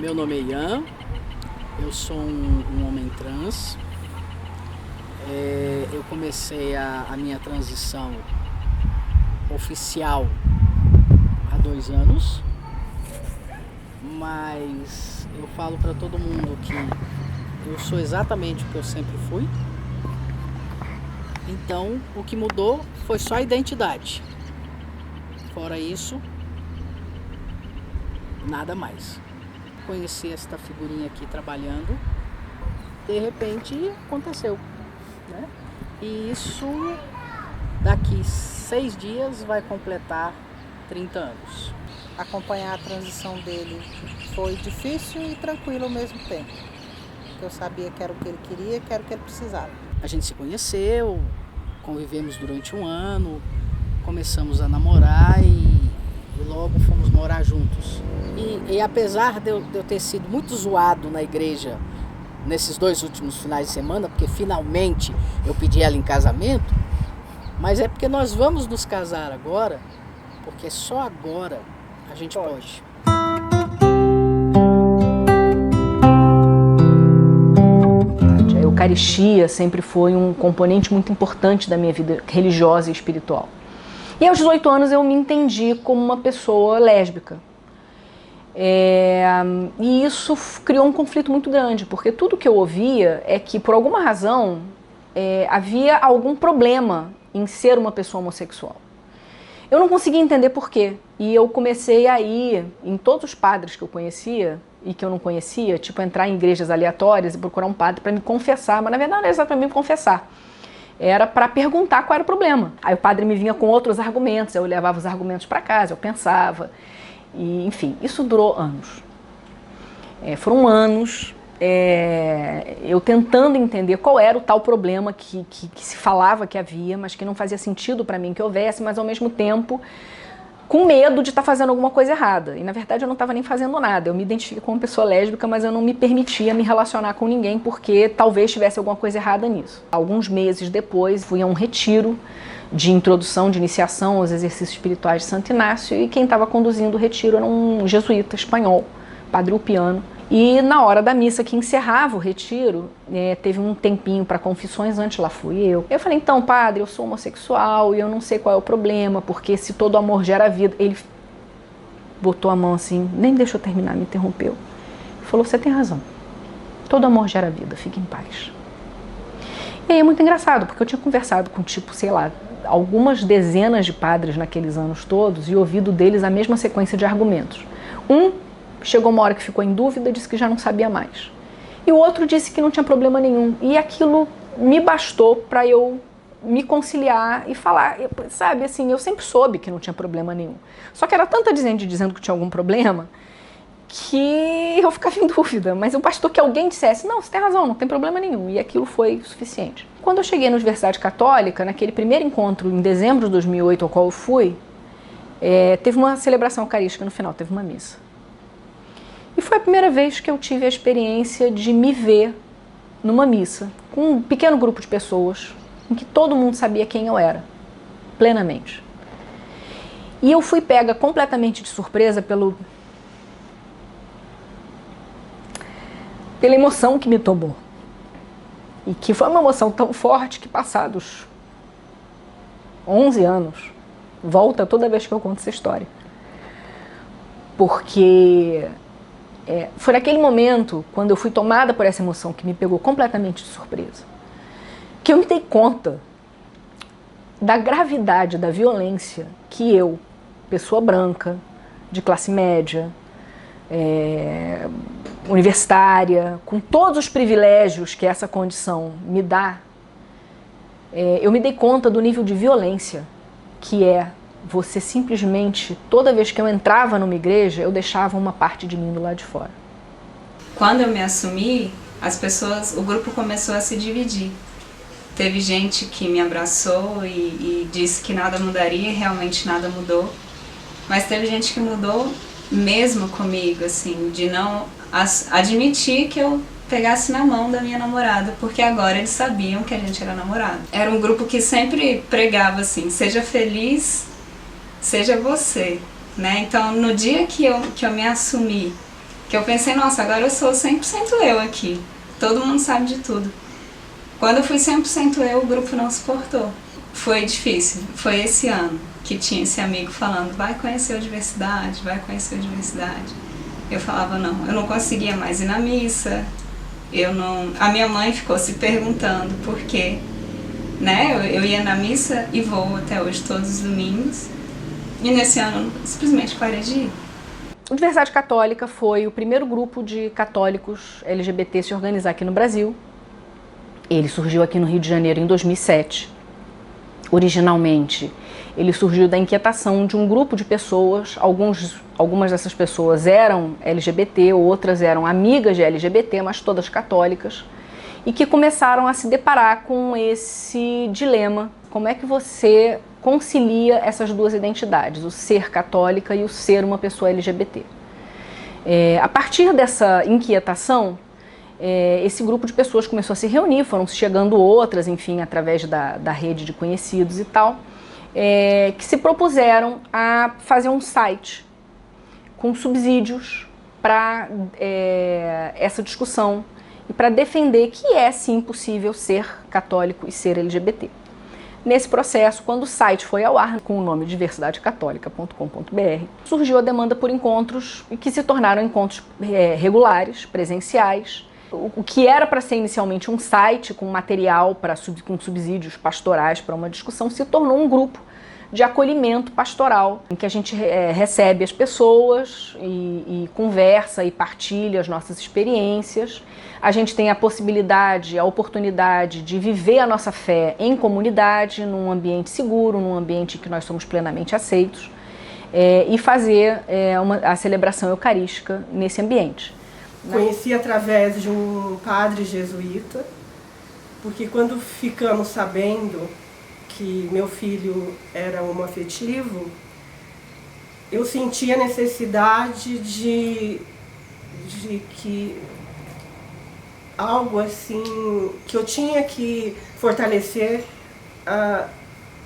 Meu nome é Ian, eu sou um homem trans. Eu comecei a minha transição oficial há 2 anos, mas eu falo para todo mundo que eu sou exatamente o que eu sempre fui. Então, o que mudou foi só a identidade. Fora isso, nada mais. Conheci esta figurinha aqui trabalhando, de repente aconteceu, né? E isso daqui 6 dias vai completar 30 anos. Acompanhar a transição dele foi difícil e tranquilo ao mesmo tempo. Eu sabia que era o que ele queria, que era o que ele precisava. A gente se conheceu, convivemos durante 1 ano, começamos a namorar e logo fomos morar juntos. E apesar de eu ter sido muito zoado na igreja nesses 2 últimos finais de semana, porque finalmente eu pedi ela em casamento, mas é porque nós vamos nos casar agora, porque só agora a gente pode. A Eucaristia sempre foi um componente muito importante da minha vida religiosa e espiritual. E aos 18 anos eu me entendi como uma pessoa lésbica. E isso criou um conflito muito grande, porque tudo que eu ouvia é que, por alguma razão, havia algum problema em ser uma pessoa homossexual. Eu não conseguia entender por quê. E eu comecei a ir em todos os padres que eu conhecia e que eu não conhecia, tipo entrar em igrejas aleatórias e procurar um padre para me confessar, mas na verdade não era exatamente para me confessar. Era para perguntar qual era o problema. Aí o padre me vinha com outros argumentos, eu levava os argumentos para casa, eu pensava. E, enfim, isso durou anos. Foram anos eu tentando entender qual era o tal problema que se falava que havia, mas que não fazia sentido para mim que houvesse, mas ao mesmo tempo com medo de estar fazendo alguma coisa errada. E na verdade eu não estava nem fazendo nada. Eu me identifiquei como pessoa lésbica, mas eu não me permitia me relacionar com ninguém porque talvez tivesse alguma coisa errada nisso. Alguns meses depois fui a um retiro de introdução, de iniciação aos exercícios espirituais de Santo Inácio, e quem estava conduzindo o retiro era um jesuíta espanhol, Padre Ulpiano. E na hora da missa que encerrava o retiro, teve um tempinho para confissões, antes lá fui eu. Eu falei, então padre, eu sou homossexual e eu não sei qual é o problema, porque se todo amor gera vida... Ele botou a mão assim, nem deixou eu terminar, me interrompeu. Falou, você tem razão, todo amor gera vida, fique em paz. E aí é muito engraçado, porque eu tinha conversado com, tipo, sei lá, algumas dezenas de padres naqueles anos todos e ouvido deles a mesma sequência de argumentos. Chegou uma hora que ficou em dúvida, disse que já não sabia mais. E o outro disse que não tinha problema nenhum. E aquilo me bastou para eu me conciliar e falar, sabe, assim, eu sempre soube que não tinha problema nenhum. Só que era tanta gente dizendo que tinha algum problema que eu ficava em dúvida. Mas bastou que alguém dissesse, não, você tem razão, não tem problema nenhum. E aquilo foi o suficiente. Quando eu cheguei na Universidade Católica, naquele primeiro encontro em dezembro de 2008 ao qual eu fui, teve uma celebração eucarística no final, teve uma missa. E foi a primeira vez que eu tive a experiência de me ver numa missa, com um pequeno grupo de pessoas, em que todo mundo sabia quem eu era, plenamente. E eu fui pega completamente de surpresa pela emoção que me tomou. E que foi uma emoção tão forte que, passados 11 anos, volta toda vez que eu conto essa história. Porque foi naquele momento, quando eu fui tomada por essa emoção que me pegou completamente de surpresa, que eu me dei conta da gravidade da violência que eu, pessoa branca, de classe média, universitária, com todos os privilégios que essa condição me dá, eu me dei conta do nível de violência que você simplesmente, toda vez que eu entrava numa igreja, eu deixava uma parte de mim do lado de fora. Quando eu me assumi, o grupo começou a se dividir. Teve gente que me abraçou e disse que nada mudaria, e realmente nada mudou. Mas teve gente que mudou mesmo comigo, assim, de não admitir que eu pegasse na mão da minha namorada, porque agora eles sabiam que a gente era namorado. Era um grupo que sempre pregava assim, seja feliz, seja você, né? Então, no dia que eu me assumi Que eu pensei, nossa, agora eu sou 100% eu aqui. Todo mundo sabe de tudo. Quando eu fui 100% eu, o grupo não suportou. Foi difícil. Foi esse ano que tinha esse amigo falando, vai conhecer a diversidade, vai conhecer a diversidade. Eu falava, não, eu não conseguia mais ir na missa. A minha mãe ficou se perguntando por quê. Né? Eu ia na missa e vou até hoje todos os domingos. E nesse ano eu simplesmente parei de ir. O Diversidade Católica foi o primeiro grupo de católicos LGBT se organizar aqui no Brasil. Ele surgiu aqui no Rio de Janeiro em 2007. Originalmente, ele surgiu da inquietação de um grupo de pessoas. Algumas dessas pessoas eram LGBT, outras eram amigas de LGBT, mas todas católicas, e que começaram a se deparar com esse dilema. Como é que você concilia essas duas identidades, o ser católica e o ser uma pessoa LGBT? A partir dessa inquietação, esse grupo de pessoas começou a se reunir, foram chegando outras, enfim, através da rede de conhecidos e tal, que se propuseram a fazer um site com subsídios para essa discussão e para defender que é sim possível ser católico e ser LGBT. Nesse processo, quando o site foi ao ar com o nome diversidadecatólica.com.br, surgiu a demanda por encontros que se tornaram encontros regulares, presenciais. O que era para ser inicialmente um site com material com subsídios pastorais para uma discussão se tornou um grupo de acolhimento pastoral, em que a gente recebe as pessoas e conversa e partilha as nossas experiências. A gente tem a possibilidade, a oportunidade de viver a nossa fé em comunidade, num ambiente seguro, num ambiente em que nós somos plenamente aceitos, e fazer a celebração eucarística nesse ambiente. Conheci através de um padre jesuíta, porque quando ficamos sabendo que meu filho era homoafetivo, eu senti a necessidade de que algo assim, que eu tinha que fortalecer,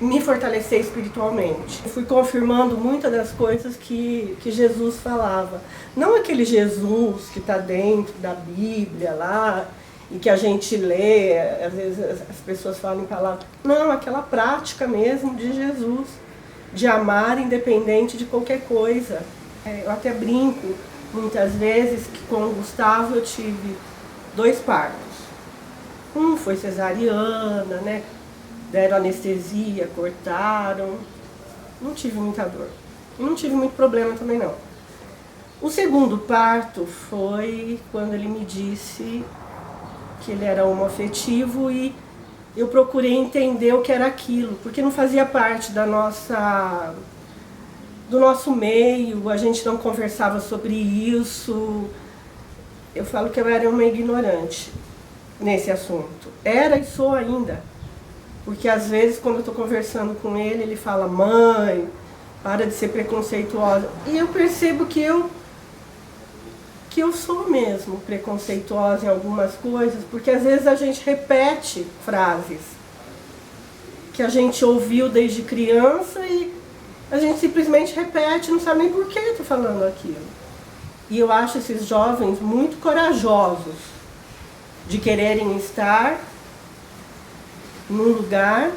me fortalecer espiritualmente. Eu fui confirmando muitas das coisas que Jesus falava. Não aquele Jesus que está dentro da Bíblia lá, e que a gente lê, às vezes as pessoas falam em palavras. Não, aquela prática mesmo de Jesus, de amar independente de qualquer coisa. Eu até brinco muitas vezes que com o Gustavo eu tive 2 partos. Um foi cesariana, né? Deram anestesia, cortaram. Não tive muita dor. E não tive muito problema também não. O segundo parto foi quando ele me disse que ele era homoafetivo e eu procurei entender o que era aquilo, porque não fazia parte do nosso meio, a gente não conversava sobre isso. Eu falo que eu era uma ignorante nesse assunto. Era e sou ainda. Porque às vezes quando eu estou conversando com ele, ele fala, mãe, para de ser preconceituosa. E eu percebo que eu sou mesmo preconceituosa em algumas coisas, porque às vezes a gente repete frases que a gente ouviu desde criança e a gente simplesmente repete, não sabe nem por que estou falando aquilo. E eu acho esses jovens muito corajosos de quererem estar num lugar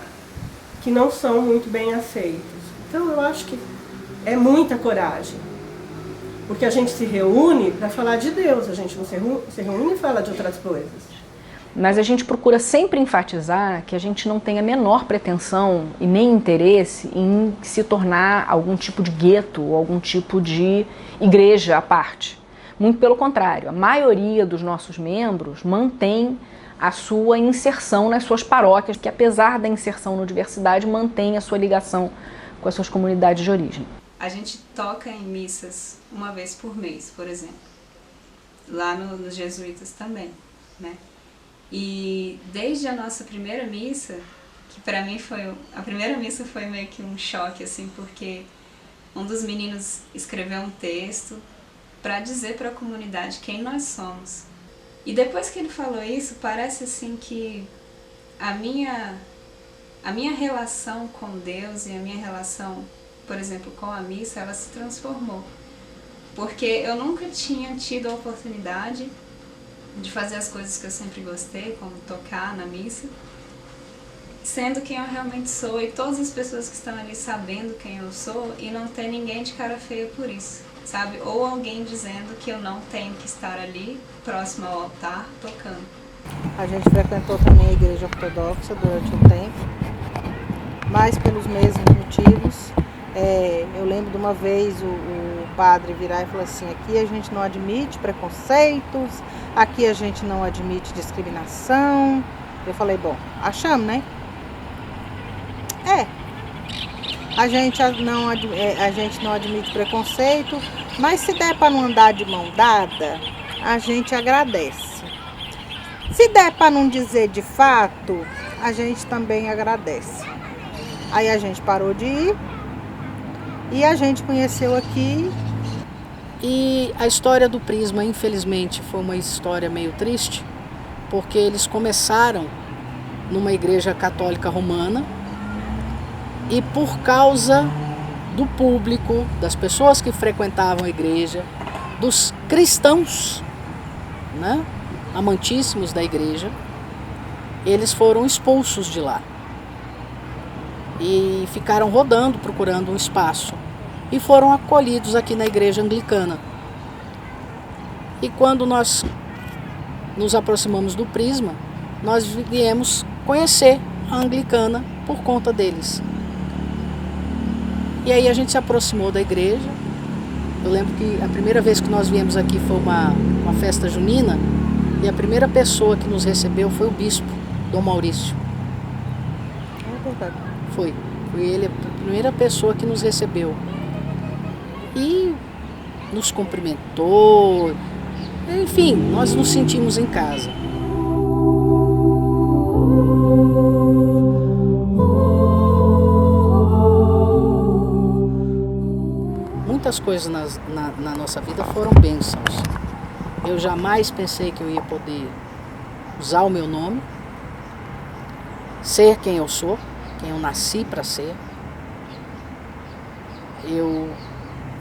que não são muito bem aceitos. Então eu acho que é muita coragem. Porque a gente se reúne para falar de Deus, a gente não se reúne e fala de outras coisas. Mas a gente procura sempre enfatizar que a gente não tem a menor pretensão e nem interesse em se tornar algum tipo de gueto ou algum tipo de igreja à parte. Muito pelo contrário, a maioria dos nossos membros mantém a sua inserção nas suas paróquias, que apesar da inserção no Diversidade, mantém a sua ligação com as suas comunidades de origem. A gente toca em missas uma vez por mês, por exemplo. Lá nos jesuítas também, né? E desde a nossa primeira missa, que para mim a primeira missa foi meio que um choque, assim, porque um dos meninos escreveu um texto para dizer para a comunidade quem nós somos. E depois que ele falou isso, parece assim que a minha relação com Deus e a minha relação, por exemplo, com a missa, ela se transformou. porque eu nunca tinha tido a oportunidade de fazer as coisas que eu sempre gostei, como tocar na missa, sendo quem eu realmente sou, e todas as pessoas que estão ali sabendo quem eu sou, e não ter ninguém de cara feia por isso, sabe? Ou alguém dizendo que eu não tenho que estar ali, próximo ao altar, tocando. A gente frequentou também a igreja ortodoxa durante um tempo, mas pelos mesmos motivos. Eu lembro de uma vez o padre virar e falar assim: aqui a gente não admite preconceitos, aqui a gente não admite discriminação. Eu falei, bom, achamos, né? A gente não admite preconceito, mas se der para não andar de mão dada, a gente agradece. Se der para não dizer de fato, a gente também agradece. Aí a gente parou de ir e a gente conheceu aqui. E a história do Prisma, infelizmente, foi uma história meio triste, porque eles começaram numa igreja católica romana e por causa do público, das pessoas que frequentavam a igreja, dos cristãos, né, amantíssimos da igreja, eles foram expulsos de lá e ficaram rodando procurando um espaço e foram acolhidos aqui na igreja anglicana. E quando nós nos aproximamos do Prisma, nós viemos conhecer a anglicana por conta deles. E aí a gente se aproximou da igreja. Eu lembro que a primeira vez que nós viemos aqui foi uma festa junina, e a primeira pessoa que nos recebeu foi o bispo, Dom Maurício. Foi ele a primeira pessoa que nos recebeu. E nos cumprimentou. Enfim, nós nos sentimos em casa. Muitas coisas na nossa vida foram bênçãos. Eu jamais pensei que eu ia poder usar o meu nome, ser quem eu sou, quem eu nasci para ser. Eu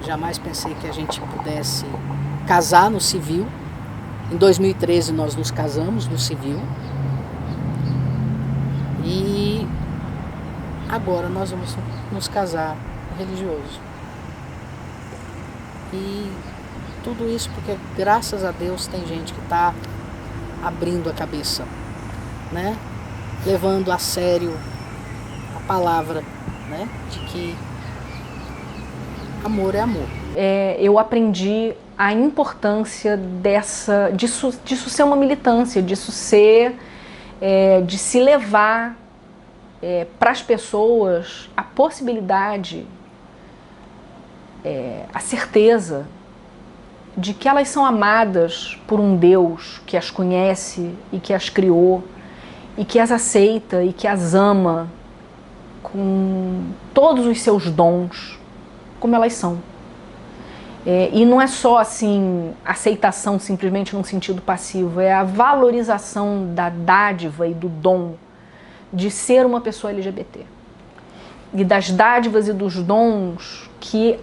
jamais pensei que a gente pudesse casar no civil. Em 2013 nós nos casamos no civil. E agora nós vamos nos casar no religioso. E tudo isso porque, graças a Deus, tem gente que está abrindo a cabeça, né? Levando a sério a palavra, né? De que amor é amor. Eu aprendi a importância disso ser uma militância, disso ser, de se levar para as pessoas a possibilidade, a certeza de que elas são amadas por um Deus que as conhece e que as criou e que as aceita e que as ama com todos os seus dons, como elas são. E não é só assim aceitação simplesmente num sentido passivo, é a valorização da dádiva e do dom de ser uma pessoa LGBT. E das dádivas e dos dons que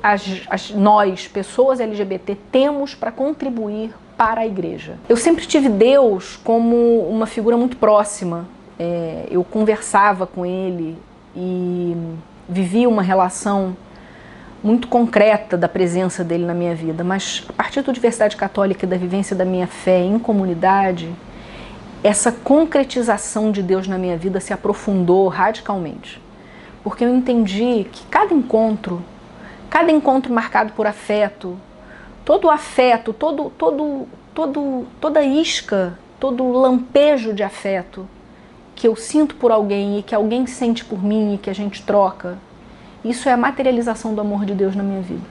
nós, pessoas LGBT, temos para contribuir para a igreja. Eu sempre tive Deus como uma figura muito próxima. Eu conversava com Ele e vivia uma relação muito concreta da presença dele na minha vida. Mas a partir da Diversidade Católica e da vivência da minha fé em comunidade, essa concretização de Deus na minha vida se aprofundou radicalmente. Porque eu entendi que cada encontro marcado por afeto, todo afeto, toda isca, todo lampejo de afeto que eu sinto por alguém e que alguém sente por mim e que a gente troca, isso é a materialização do amor de Deus na minha vida.